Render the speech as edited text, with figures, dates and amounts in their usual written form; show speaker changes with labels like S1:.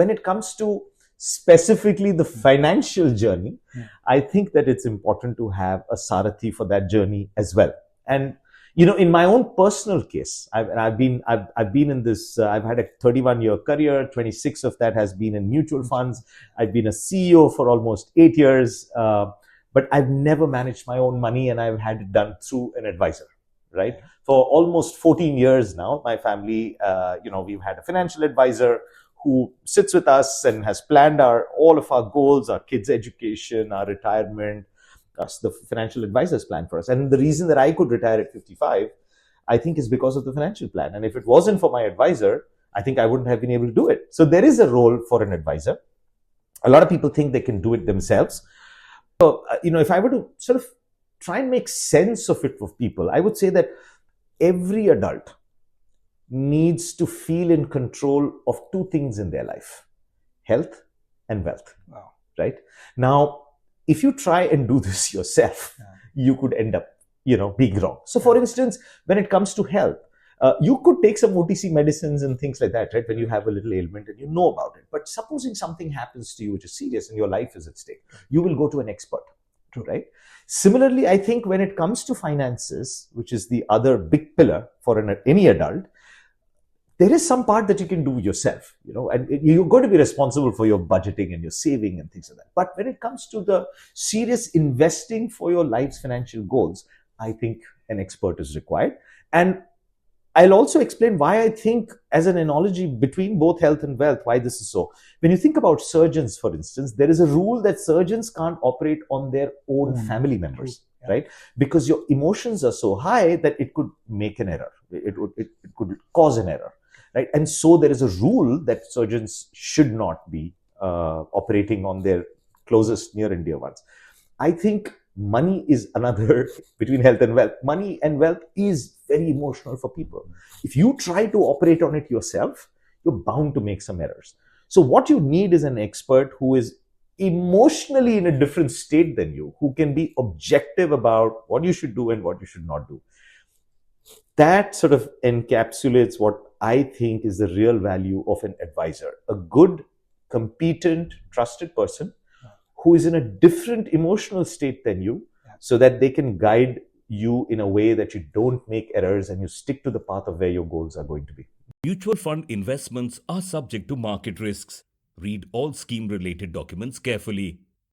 S1: When it comes to specifically the financial journey, I think that it's important to have a Sarathi for that journey as well. And in my own personal case, I've been in this. I've had a 31-year career. 26 of that has been in mutual funds. I've been a CEO for almost 8 years, but I've never managed my own money, and I've had it done through an advisor. Right, for almost 14 years now, my family, we've had a financial advisor who sits with us and has planned all of our goals, our kids' education, our retirement. The financial advisors plan for us. And the reason that I could retire at 55, I think, is because of the financial plan. And if it wasn't for my advisor, I think I wouldn't have been able to do it. So there is a role for an advisor. A lot of people think they can do it themselves. So, if I were to sort of try and make sense of it for people, I would say that every adult needs to feel in control of two things in their life: health and wealth.
S2: Wow.
S1: Right? Now, if you try and do this yourself, you could end up, being wrong. So, for instance, when it comes to health, you could take some OTC medicines and things like that, right? When you have a little ailment and you know about it. But supposing something happens to you which is serious and your life is at stake, you will go to an expert, right? Similarly, I think when it comes to finances, which is the other big pillar for any adult, there is some part that you can do yourself, and you're going to be responsible for your budgeting and your saving and things like that. But when it comes to the serious investing for your life's financial goals, I think an expert is required. And I'll also explain why I think, as an analogy between both health and wealth, why this is so. When you think about surgeons, for instance, there is a rule that surgeons can't operate on their own family members, right? Because your emotions are so high that it could make an error. It could cause an error. Right? And so there is a rule that surgeons should not be operating on their closest near and dear ones. I think money is another, between health and wealth. Money and wealth is very emotional for people. If you try to operate on it yourself, you're bound to make some errors. So what you need is an expert who is emotionally in a different state than you, who can be objective about what you should do and what you should not do. That sort of encapsulates what I think is the real value of an advisor. A good, competent, trusted person who is in a different emotional state than you, so that they can guide you in a way that you don't make errors and you stick to the path of where your goals are going to be.
S3: Mutual fund investments are subject to market risks. Read all scheme-related documents carefully.